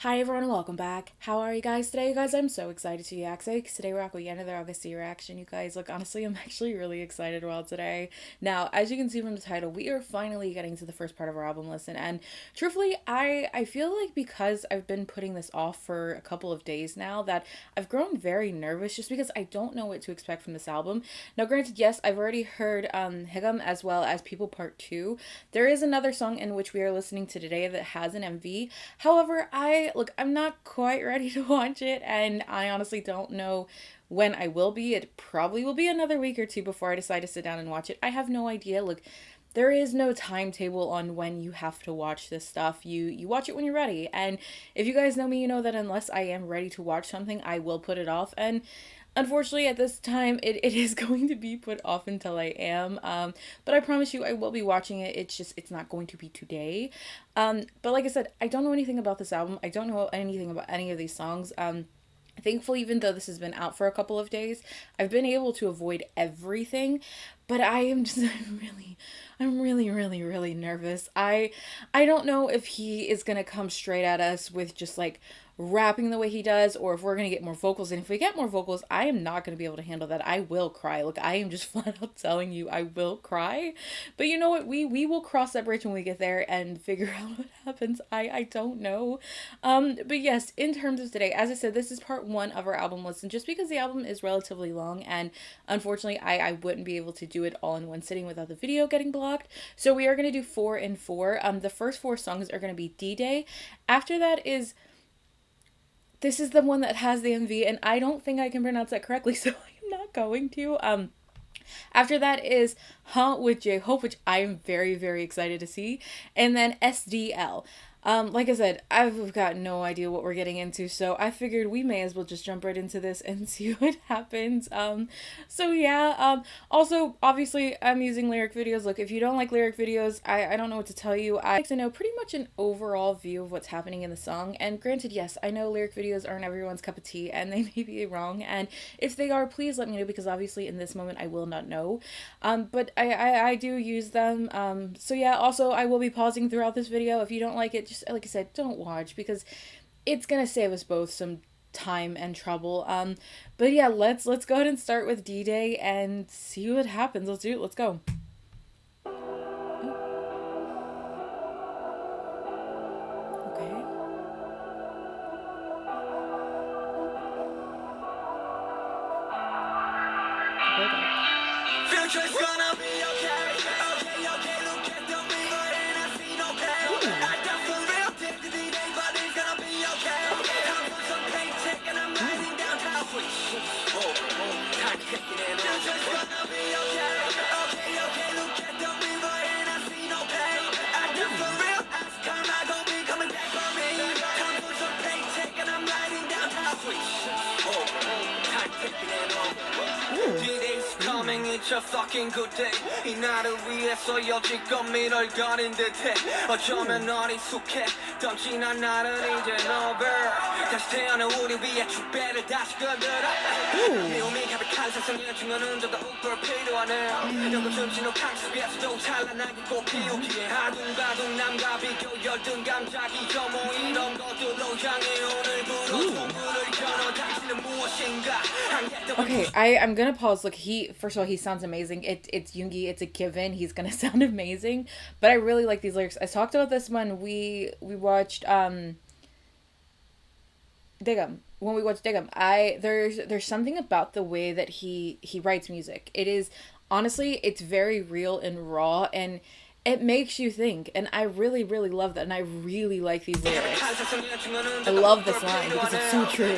Hi everyone and welcome back. How are you guys today? You guys, I'm so excited to react today because today we're at the end of the August reaction. You guys, look, honestly, I'm actually really excited about today. Now, as you can see from the title, we are finally getting to the first part of our album listen, and truthfully, I feel like because I've been putting this off for a couple of days now that I've grown very nervous just because I don't know what to expect from this album. Now, granted, yes, I've already heard Higam as well as People Part 2. There is another song in which we are listening to today that has an MV. However, I'm not quite ready to watch it, and I honestly don't know when I will be. It probably will be another week or two before I decide to sit down and watch it. I have no idea. Look, there is no timetable on when you have to watch this stuff. You watch it when you're ready. And if you guys know me, you know that unless I am ready to watch something, I will put it off. And unfortunately, at this time, it is going to be put off until I am. But I promise you, I will be watching it. It's not going to be today. But like I said, I don't know anything about this album. I don't know anything about any of these songs. Thankfully, even though this has been out for a couple of days, I've been able to avoid everything, but I am just I'm really nervous. I don't know if he is gonna come straight at us with just like rapping the way he does, or if we're gonna get more vocals. And if we get more vocals, I am not gonna be able to handle that. I will cry. Look, I am just flat out telling you, I will cry. But you know what? We will cross that bridge when we get there and figure out what happens. I don't know. But yes, in terms of today, as I said, this is part one of our album listen, just because the album is relatively long, and unfortunately, I wouldn't be able to do it all in one sitting without the video getting blocked. So we are gonna do 4 and 4. The first 4 songs are gonna be DDay. After that is this is the one that has the MV, and I don't think I can pronounce that correctly, so I'm not going to. After that is Huh with J-Hope, which I am very excited to see. And then SDL. Like I said, I've got no idea what we're getting into, so I figured we may as well just jump right into this and see what happens. So yeah, also, obviously, I'm using lyric videos. Look, if you don't like lyric videos, I don't know what to tell you. I like to know pretty much an overall view of what's happening in the song, and granted, yes, I know lyric videos aren't everyone's cup of tea, and they may be wrong, and if they are, please let me know, because obviously, in this moment, I will not know. But I do use them. So yeah, also, I will be pausing throughout this video. If you don't like it, just like I said, don't watch, because it's gonna save us both some time and trouble. But yeah, let's go ahead and start with DDay and see what happens. Let's do it. Let's go. Okay. Hold up. Future's gonna be okay. Okay, look at the river and I see no pain. I got for real take the D-Day, but it's gonna be okay. Time for some paycheck and I'm riding downtown. Time taking it on. Future's gonna be okay. Okay, look at the river and I see no pain. I got for real ask karma gon' be coming back for me. Time for some paycheck and I'm riding downtown. Time taking it on. D-Day's coming, it's a fucking good day. 이 나를 위해서 여지껏 미를 가린 듯해. 어쩌면 어리숙해 던지난 나를 이제 over. 다시 태어난 우리 위해 축배를 다시 건드려. 미움이 가득한 세상에 중요한 저도 웃볼 필요하네. 영국 춤추는 강습에서도 찬란하게 꽃피우기에 아둥바둥 남과 비교 열등 감작이 혐오 이런 것들로 향해 오늘부로 통구를 겨눠 당신은 무엇인가. Okay, I'm gonna pause. Look, first of all, he sounds amazing. It's Yoongi, it's a given. He's gonna sound amazing. But I really like these lyrics. I talked about this when we watched Daegum. When we watched Daegum, there's something about the way that he writes music. It is honestly, it's very real and raw, and it makes you think, and I really love that, and I really like these lyrics. I love this line because it's so true.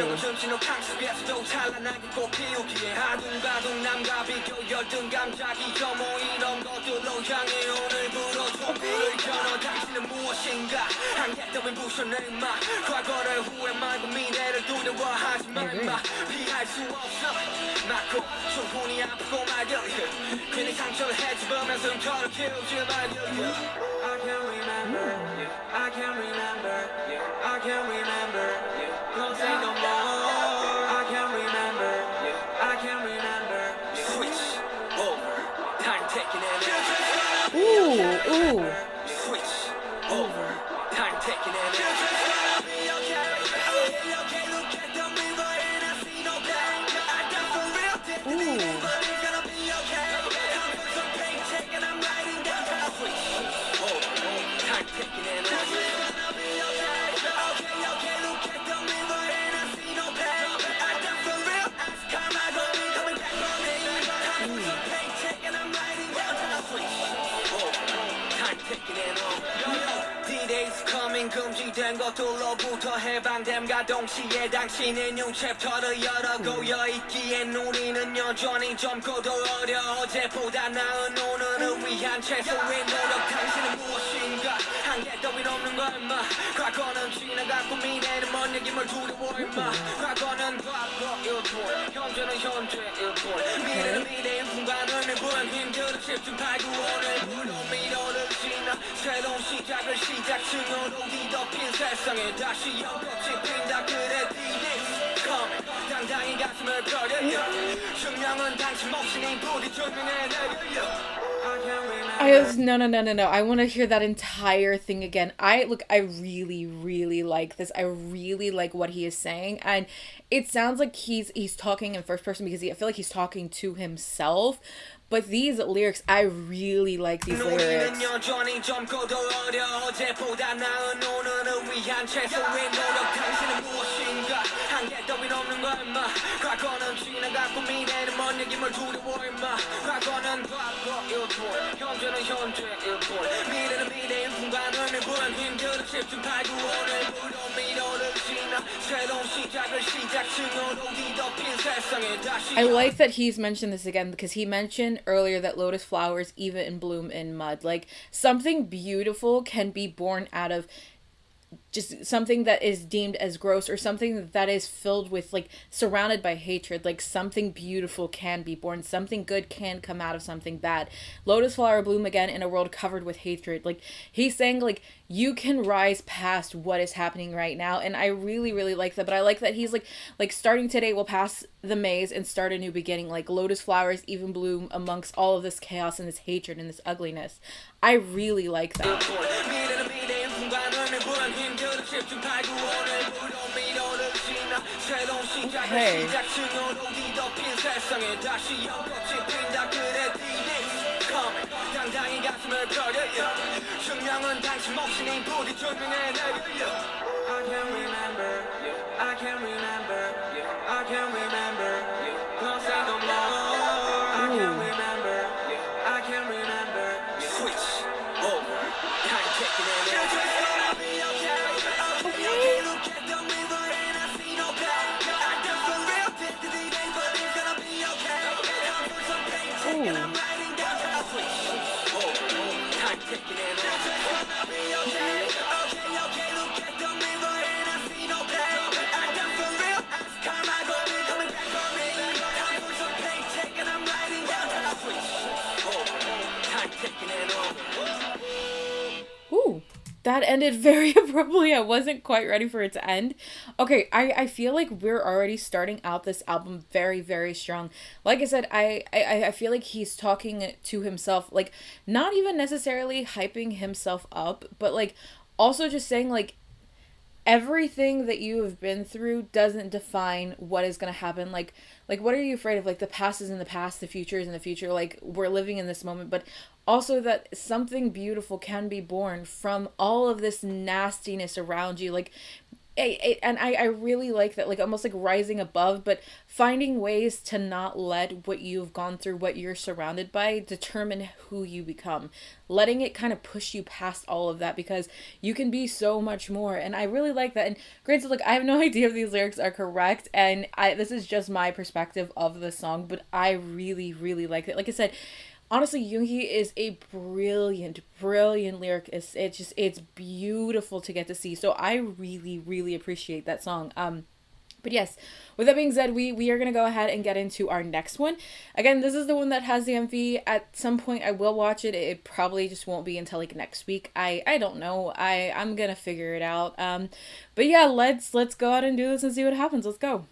I can't remember, don't say no more. I can't remember, switch over, time taking it. Ooh. Switch over, time taking it. D-Day's coming 금지된 것들로부터 해방됨과 동시에 당신의 new 챕터를 열어 고여있기엔 우리는 여전히 젊고도 어려 어제보다 나은 오늘을 위한 최소의 노력 당신은 무엇인가 한계 따윈 없는 걸 임마 과거는 지나갔고 미래는 먼 얘기를 두려워 임마 과거는 과거일 뿐 현재는 현재일 뿐 미래는 미래인 순간을 내보는 힘들은 집중 팔고 오늘부로 미래를 지나 새로운 시작을 시작층으로 뒤덮인 세상에 다시 연꽃이 핀다 그래 D-Day's coming 당당히 가슴을 펴려 증명은 당신 몫이니 부디 증명해 내려 no. I want to hear that entire thing again. I really like this. I really like what he is saying, and it sounds like he's talking in first person because I feel like he's talking to himself. But these lyrics, I really like these lyrics. I like that he's mentioned this again because he mentioned earlier that lotus flowers even bloom in mud. Like, something beautiful can be born out of just something that is deemed as gross or something that is filled with, like, surrounded by hatred. Like, something beautiful can be born, something good can come out of something bad. Lotus flower bloom again in a world covered with hatred. Like, he's saying, like, you can rise past what is happening right now, and I really like that. But I like that he's like starting today will pass the maze and start a new beginning. Like, lotus flowers even bloom amongst all of this chaos and this hatred and this ugliness. I really like that. Okay. That ended very abruptly. I wasn't quite ready for it to end. Okay, I feel like we're already starting out this album very strong. Like I said, I feel like he's talking to himself, like, not even necessarily hyping himself up, but, like, also just saying, like, everything that you have been through doesn't define what is going to happen. Like, what are you afraid of? Like, the past is in the past, the future is in the future. Like, we're living in this moment, but also that something beautiful can be born from all of this nastiness around you. Like, I really like that, like, almost like rising above, but finding ways to not let what you've gone through, what you're surrounded by, determine who you become. Letting it kind of push you past all of that, because you can be so much more. And I really like that. And granted, like, I have no idea if these lyrics are correct, and this is just my perspective of the song, but I really like it. Like I said, honestly, Yoongi is a brilliant lyricist. It's beautiful to get to see. So I really appreciate that song. But yes, with that being said, we are going to go ahead and get into our next one. Again, this is the one that has the MV. At some point, I will watch it. It probably just won't be until, like, next week. I don't know. I'm going to figure it out. But yeah, let's go out and do this and see what happens. Let's go.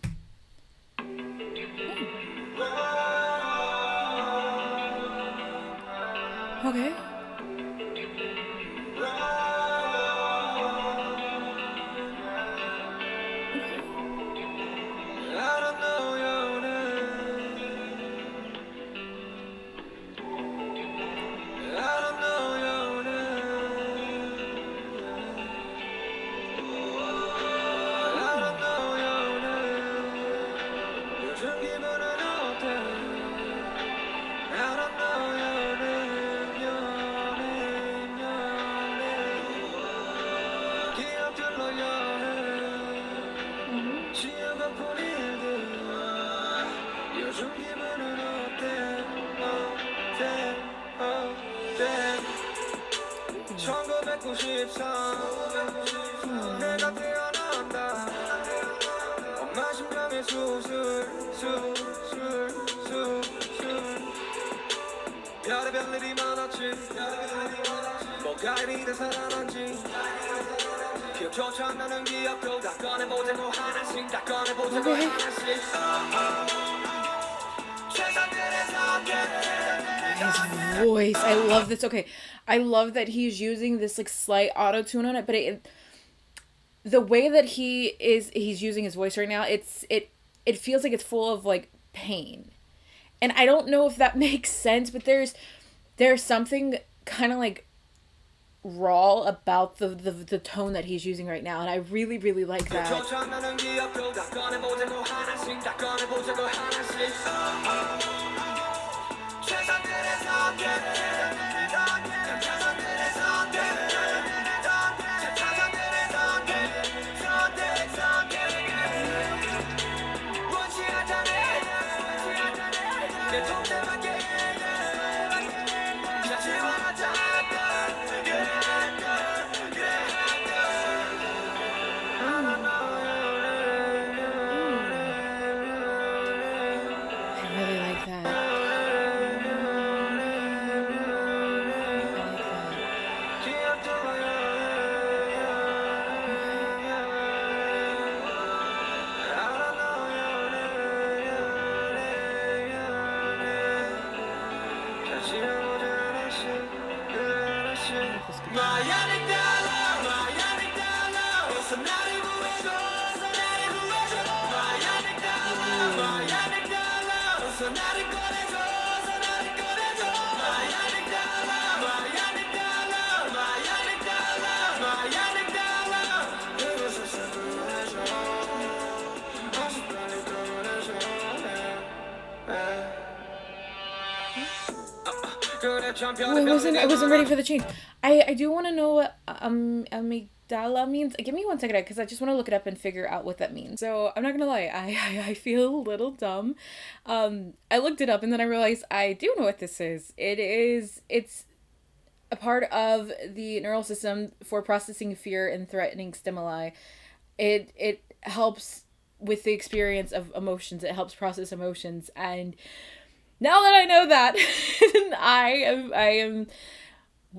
Okay. 요즘 기분은 어때 어때 어때 1993 내가 태어난다 엄마 심장에 수술 별의별 일이 많았지 뭐가 이리 다 살아난지 기억조차 안 나는 기억도 다 꺼내보자고 하나씩 다 꺼내보자고 하나씩 His voice, I love this. Okay, I love that he's using this like slight auto tune on it, but the way that he's using his voice right now, it feels like it's full of like pain, and I don't know if that makes sense, but there's something kind of like raw about the tone that he's using right now, and I really like that. I wasn't ready for the change. I do want to know what amygdala means. Give me 1 second, because I just want to look it up and figure out what that means. So I'm not gonna lie, I feel a little dumb. I looked it up and then I realized I do know what this is. It's a part of the neural system for processing fear and threatening stimuli. It helps with the experience of emotions. It helps process emotions, and now that I know that,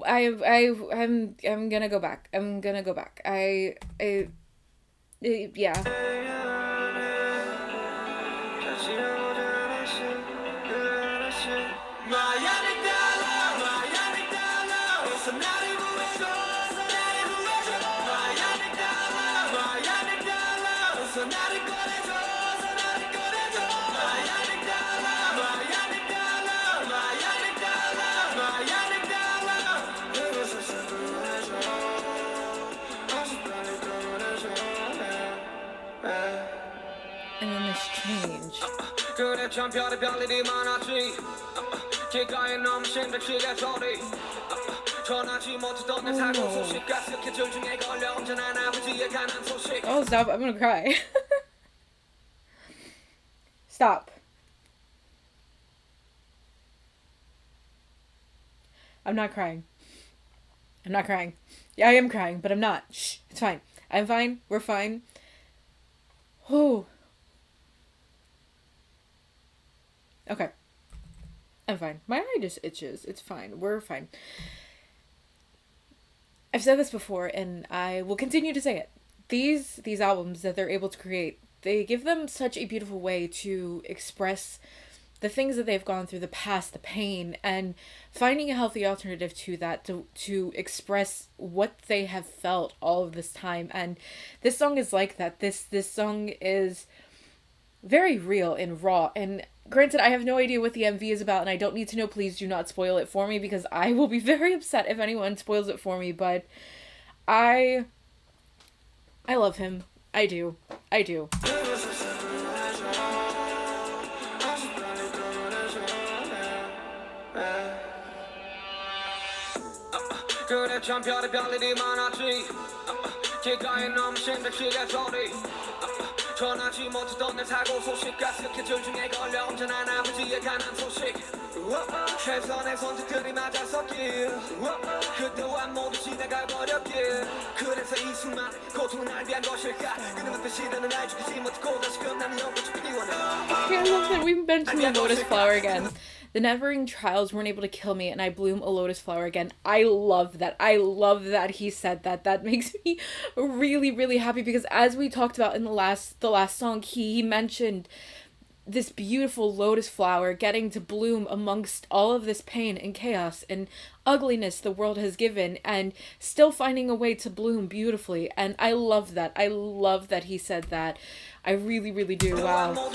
I'm gonna go back. Yeah. And then this change. Oh, stop. I'm gonna cry. Stop. I'm not crying. I'm not crying. Yeah, I am crying, but I'm not. Shh. It's fine. I'm fine. We're fine. Whew. Okay. I'm fine. My eye just itches. It's fine. We're fine. I've said this before, and I will continue to say it. These albums that they're able to create, they give them such a beautiful way to express the things that they've gone through, the past, the pain, and finding a healthy alternative to that, to express what they have felt all of this time. And this song is like that. This song is very real and raw. And granted, I have no idea what the MV is about, and I don't need to know. Please do not spoil it for me, because I will be very upset if anyone spoils it for me. But I love him. I do. 그래 참 별일이 많았지 길가에 너무 심각하게 소리 전하지 못했던 내 사고 소식 가스켓줄 중에 걸려 온전한 아버지의 가난 소식 최선의 선택들이 맞아섰길 그 또한 모두 지나가 버렸길 그래서 이 수많은 고통은 날 위한 것일까 그놈의 그 시대는 날 죽이지 못했고 다시 끝나는 연꽃이 피워나 Okay, I love that we mentioned the lotus flower again. The never-ending trials weren't able to kill me, and I bloom a lotus flower again. I love that. I love that he said that. That makes me really, really happy because as we talked about in the last song, he mentioned this beautiful lotus flower getting to bloom amongst all of this pain and chaos and ugliness the world has given and still finding a way to bloom beautifully. And I love that. I love that he said that. I really, really do. Wow.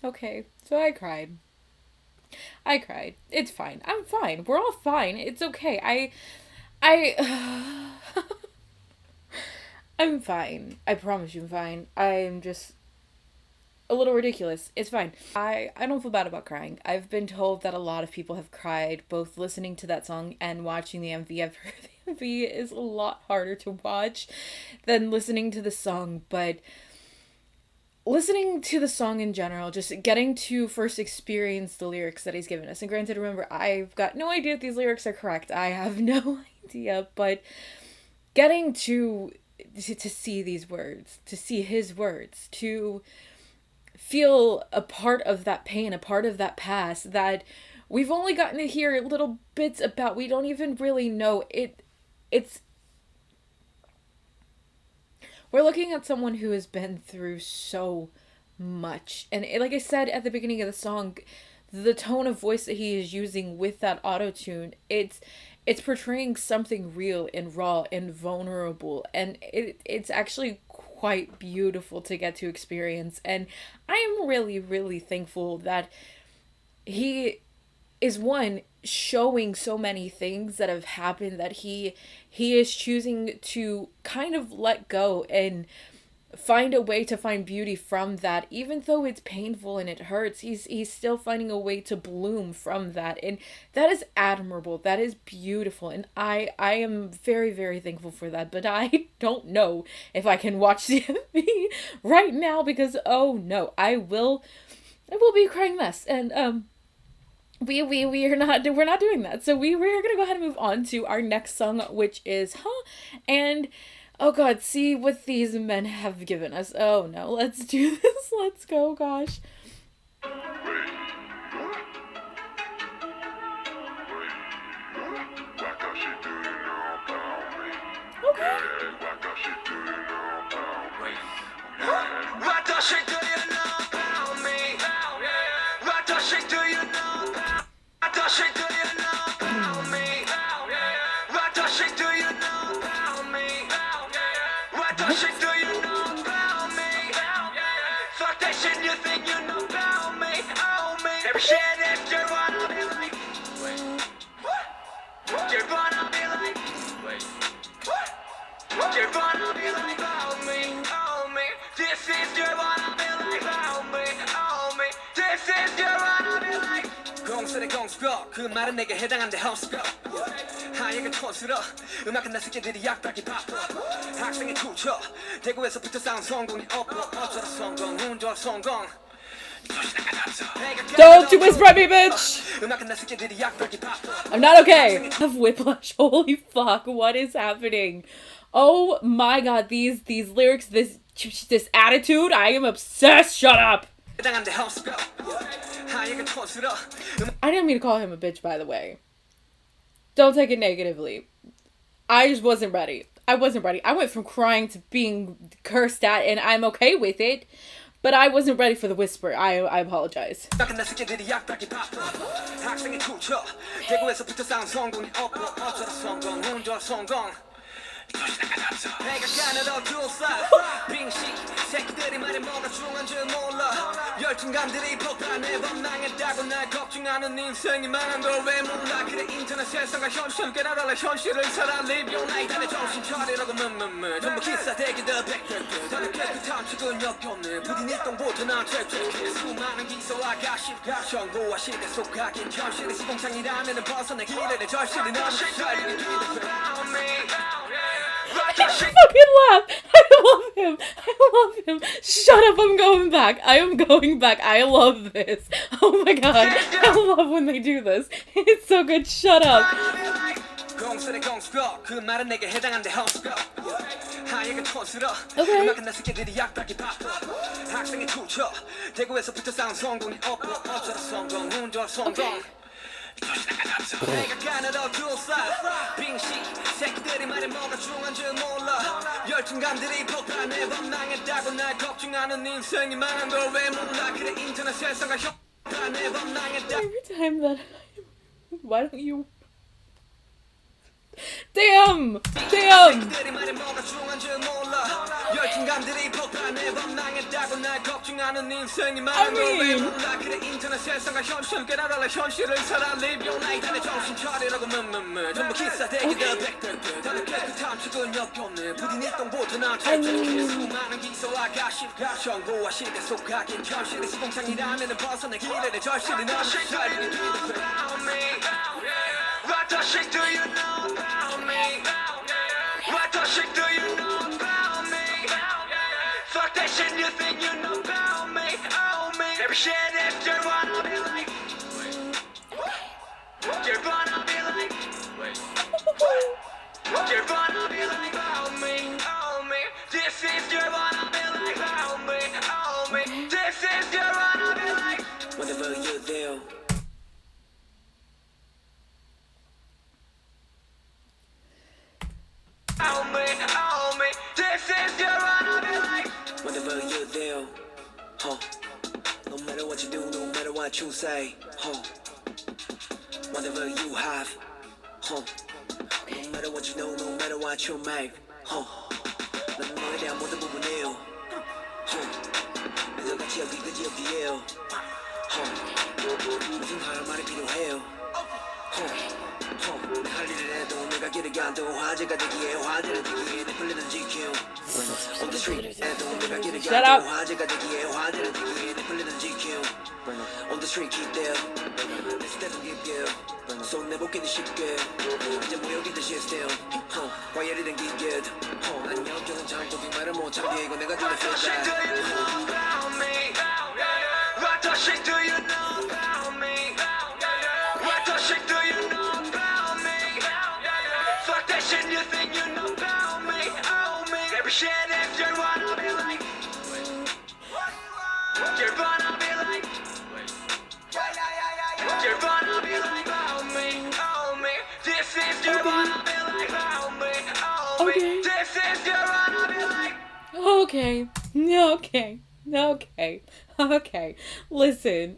Okay, so I cried. It's fine. I'm fine. We're all fine. It's okay. I'm fine. I promise you I'm fine. I'm just a little ridiculous. It's fine. I don't feel bad about crying. I've been told that a lot of people have cried both listening to that song and watching the MV. I've heard the MV is a lot harder to watch than listening to the song, but listening to the song in general, just getting to first experience the lyrics that he's given us. And granted, remember, I've got no idea if these lyrics are correct. I have no idea, but getting to see these words, to see his words, to feel a part of that pain, a part of that past that we've only gotten to hear little bits about. We don't even really know it's we're looking at someone who has been through so much. And like I said at the beginning of the song, the tone of voice that he is using with that auto-tune, it's portraying something real and raw and vulnerable. And it's actually quite beautiful to get to experience. And I am really, really thankful that he is, one, showing so many things that have happened that he is choosing to kind of let go and find a way to find beauty from that. Even though it's painful and it hurts, he's still finding a way to bloom from that. And that is admirable. That is beautiful. And I am very, very thankful for that. But I don't know if I can watch the MV right now because, oh no, I will be crying less. And we're not doing that. So we're gonna go ahead and move on to our next song, which is and oh god, see what these men have given us. Oh no, let's do this. Let's go, gosh. Okay. What the shit do you know about me? What the shit do you know? What the shit do you know about me? What the shit do you know about me? What the shit do you know about me? Fuck that shit you think you know about me. Oh me. Every shit that you wanna be like. You wanna be like. You wanna be like oh me. Oh me. This is your wanna be like oh me. Oh me. This is your wanna be like. 공설의 공수고 그 말은 내게 해당한데 험수고 하얘게 촌스러 음악 끝난 새끼들이 약박이 바빠 학생이 투쳐 대구에서부터 싸운 성공이 없고 어쩌다 성공 운전 성공 Don't you whisper at me, bitch! I'm not okay. I have whiplash. Holy fuck, what is happening? Oh my god, these lyrics, this attitude, I am obsessed. Shut up. I didn't mean to call him a bitch, by the way. Don't take it negatively. I just wasn't ready. I went from crying to being cursed at, and I'm okay with it. But I wasn't ready for the whisper. I apologize. 새끼들이 말이 뭐가 중요한 줄 몰라 열등감들이 폭발해 범망했다고 날 걱정하는 인생이 망한 걸 왜 몰라 그래 인터넷 세상과 현실 깨달아라 현실을 살아 live your life 나의 정신 차리라고 전부 기사대기들 백백들 다들 깨끗한 측은 역겹네 부딘 일동보다 난 쨉쨉해 수많은 기사와 가십 정보와 시대 속하긴 현실의 시공창이라면 벗어나 길을 절실히 너는 살리는 길을 I fucking laugh. I love him. Shut up, I'm going back. I am going back. I love this. Oh my god. I love when they do this. It's so good. Shut up. Okay. 새끼들이 말이 뭐가 중요한 줄 몰라 열등감들이 폭발해 범망했다고 날 걱정하는 인생이 망한 걸 왜 몰라 그래 인터넷 세상과 폭발해 범망했다 Every time that why don't you Damn! 새끼들이 말이 뭐가 중요한 줄 몰라 열등감들이 폭발해 범망했다고 날 걱정하는 인생이 망한 걸 왜 몰라 그래 인터넷 세상과 현실 깨달아라 현실을 살아 live your life 나의 정신 차리라고 전부 기사대기들 백백들 다들 깨끗한 측은 역겹네 부딘 일동보다 난 쨉쨉해 수많은 기사와 가십 정보와 시대 속하긴 현실의 시공창이라면 벗어나 길을 절실히 너는 살리는 길을 What the shit do you know about me? What the shit do you know about me? Fuck that shit you think you know about me, oh me Every shit is just wanna be like Just wanna be like Just wanna be like, oh me, oh me This is just wanna be like, oh me, oh me This is just wanna be like Whatever you do Oh me, this is your wanna be like Whatever you do, no matter what you do, no matter what you say, whatever you have, no matter what you know, no matter what you make, 난 너에 대한 모든 부분이에요, 매일 같이 여기까지 여기에요, 무슨 할 말이 필요해요, 할 일을 해도 내가 길을 가도 화제가 되기에 화제를 되기에 내 플랜은 지켜 On the street 해도 내가 길을 가도 화제가 되기에 화제를 되기에 내 플랜은 지켜 On the street keep there 내 스텝은 깊게 손 내볼게는 쉽게 이제 모여있는 시스템 와이어리 댕기게 난 역경은 장독이 말을 못하게 이거 내가 주는 feedback What the shit do you know about me? What the shit do you know about me? Fuck that shit you think you know about me, oh me Every shit is just wanna be like Just wanna be like Just wanna be like, oh me, oh me This is just wanna be like, oh me, oh me This is just wanna be like Okay. Listen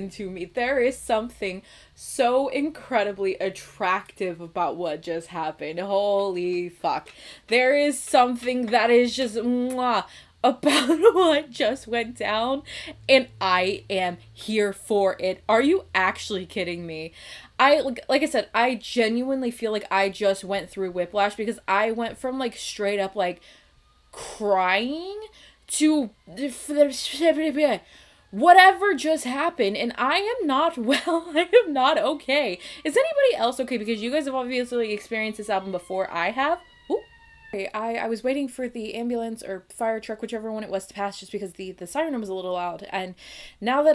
to me. There is something so incredibly attractive about what just happened. Holy fuck. There is something that is just mwah about what just went down, and I am here for it. Are you actually kidding me? Like I said, I genuinely feel like I just went through whiplash because I went from like straight up like crying to whatever just happened, and I am not well. I am not okay. Is anybody else okay? Because you guys have obviously experienced this album before I have. Ooh. I was waiting for the ambulance or fire truck, whichever one it was, to pass, just because the siren was a little loud. And now that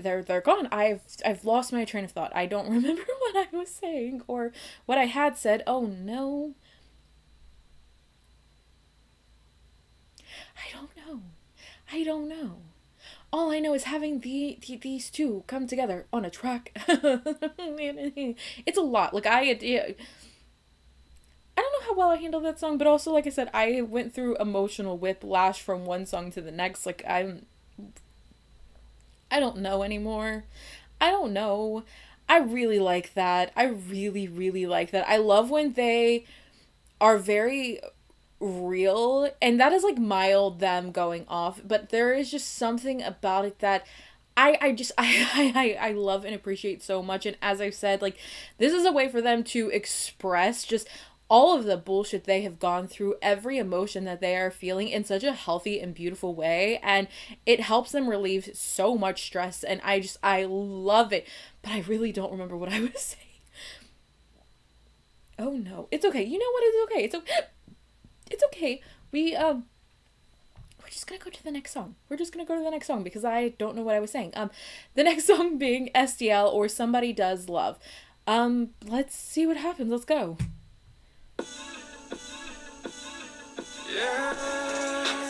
they're gone, I've lost my train of thought. I don't remember what I was saying or what I had said. Oh no. I don't know. I don't know. All I know is having these two come together on a track. It's a lot. Like I don't know how well I handled that song, but also, like I said, I went through emotional whiplash from one song to the next. Like I don't know anymore. I don't know. I really like that. I really, really like that. I love when they are very real, and that is like mild them going off, but there is just something about it that I just I love and appreciate so much. And as I've said, like, this is a way for them to express just all of the bullshit they have gone through, every emotion that they are feeling in such a healthy and beautiful way, and it helps them relieve so much stress, and I love it. But I really don't remember what I was saying. Oh no. It's okay. You know what? It's okay. It's okay. It's okay. We're just gonna go to the next song. We're just gonna go to the next song because I don't know what I was saying. The next song being STL or Somebody Does Love. Let's see what happens. Let's go. Yeah,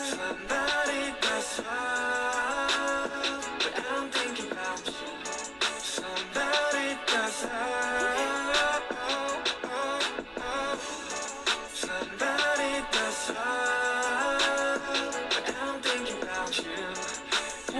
somebody does love, but I'm thinking about you. Somebody does love, somebody does love, but I'm thinking about you. I'm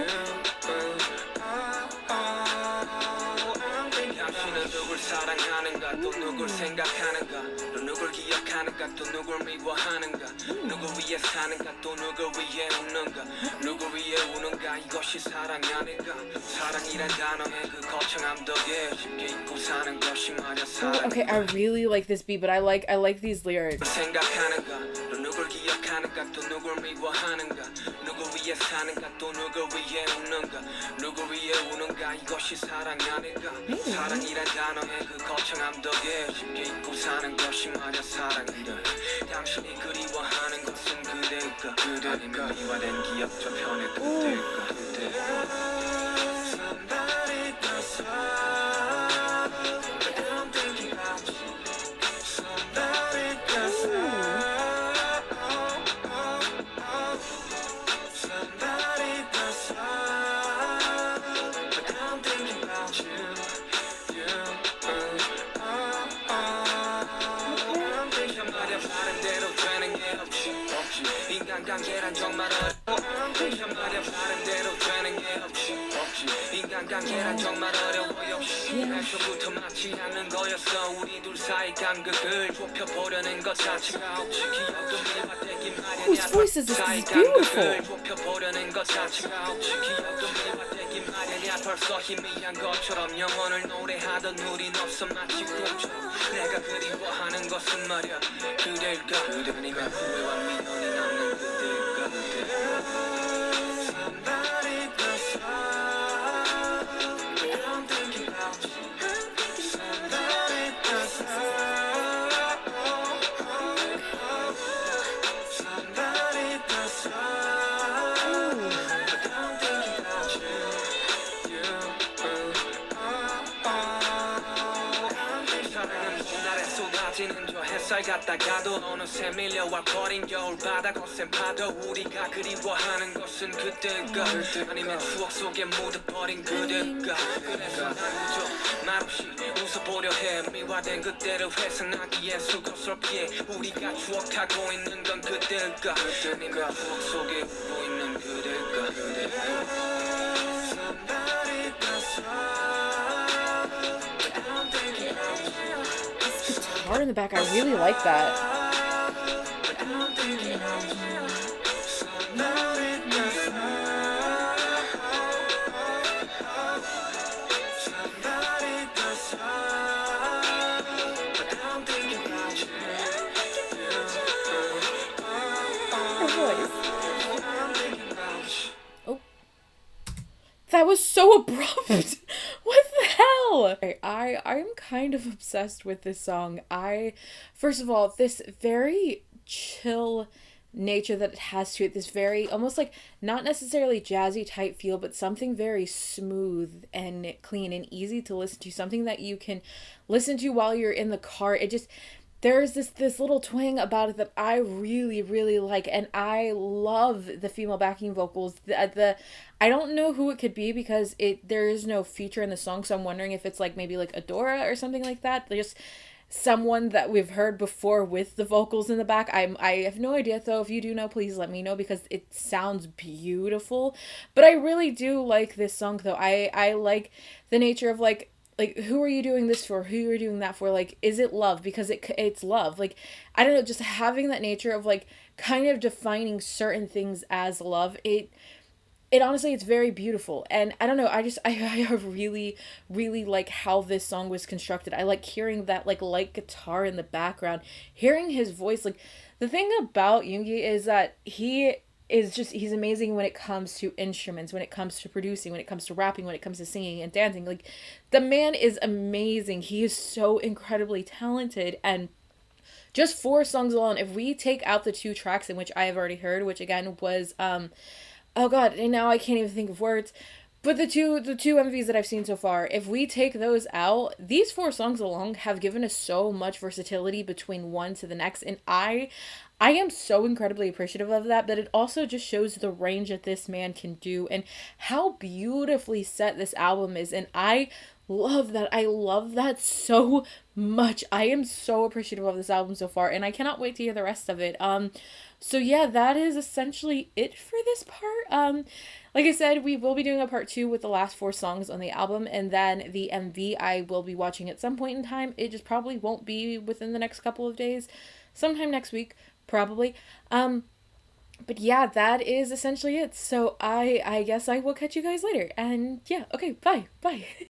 thinking about you. 누굴 사랑하는가 또 누굴 생각하는가 또 누굴 기억하는가 또 누굴 미워하는가 누굴 위해 사는가 또 누굴 위해 웃는가 누굴 위해 우는가 이것이 사랑 아닌가 사랑이란 단어의 그 거창함 덕에 쉽게 잊고 사는 것이 말야 사랑. Okay, I really like this beat, but I like these lyrics. 생각하는가 또 누굴 기억하는가 또 누굴 미워하는가 누굴 위해 사는가 또 누굴 위해 웃는가 누굴 위해 우는가 이것이 사랑 아닌가 사랑이란 단어의 그 거창함 덕에 쉽게 잊고 사는 것이 말야 사랑인데 당신이 그리워하는 것은 그대일까 아니면 미화된 기억 저편의 그대일까 Somebody does love, but I'm thinking about you. Somebody does love, somebody does love, but I'm thinking about you. 인간관계란 정말 어려워 말야 다른 대로 되는 게 없지 인간관계란 정말 어려워 역시 애초부터 맞지 않는 거였어 우리 둘 사이 간극을 좁혀보려는 것 자체가 없지 기억도 미화되긴 Whose voice is this? This is beautiful. 좁혀보려는 것 자체가 없지 기억도 미화되긴 마련이야 벌써 희미한 것처럼 영혼을 노래하던 우린 없어 마치 꿈처럼 내가 그리워하는 것은 말야 그댈까 그대 아니면 후회와 미련이 남는 그댈까 Somebody does love, but I'm thinking about you. Somebody does love, somebody does love, but I'm thinking about you. 사랑은 봄날에 쏟아지는 저 햇살 같다가도 어느새 밀려와 버린 겨울바다 거센 파도 우리가 그리워하는 것은 그때일까 아니면 추억 속에 묻어버린 그대일까 그래서 난 그저 말없이 웃어보려 해 미화된 그때를 회상하기에 수고스럽기에 우리가 추억하고 있는 건 그때일까 아니면 추억 속에 웃고 있는 그대일까 Somebody does love, but I'm thinking about you. This guitar in the back, I really like that. But I'm thinking about you. Somebody does love, somebody does love, but I'm thinking about you. Her voice. I'm thinking about you. Oh. so abrupt. What the hell? Okay, I'm kind of obsessed with this song. First of all, this very chill nature that it has to it, this very almost like not necessarily jazzy type feel, but something very smooth and clean and easy to listen to, something that you can listen to while you're in the car. It just, there's this little twang about it that I really really like, and I love the female backing vocals. The I don't know who it could be because there is no feature in the song, so I'm wondering if it's like maybe like Adora or something like that. Just someone that we've heard before with the vocals in the back. I have no idea though. If you do know, please let me know because it sounds beautiful. But I really do like this song though. I like the nature of like who are you doing this for? Who are you doing that for? Like, is it love? Because it's love. Like, I don't know, just having that nature of like kind of defining certain things as love. It honestly, it's very beautiful, and I don't know, I really really like how this song was constructed. I like hearing that like light guitar in the background, hearing his voice. Like, the thing about Yoongi is that he's amazing when it comes to instruments, when it comes to producing, when it comes to rapping, when it comes to singing and dancing. Like, the man is amazing. He is so incredibly talented, and just 4 songs alone, if we take out the 2 tracks in which I have already heard, which again was oh god, and now I can't even think of words. But the two MVs that I've seen so far, if we take those out, these 4 songs alone have given us so much versatility between one to the next, and I am so incredibly appreciative of that. But it also just shows the range that this man can do and how beautifully set this album is, and I love that. I love that so much. I am so appreciative of this album so far, and I cannot wait to hear the rest of it. So yeah, that is essentially it for this part. Like I said, we will be doing a part 2 with the last 4 songs on the album, and then the MV I will be watching at some point in time. It just probably won't be within the next couple of days, sometime next week, probably. But yeah, that is essentially it. So I guess I will catch you guys later. And yeah, okay, bye.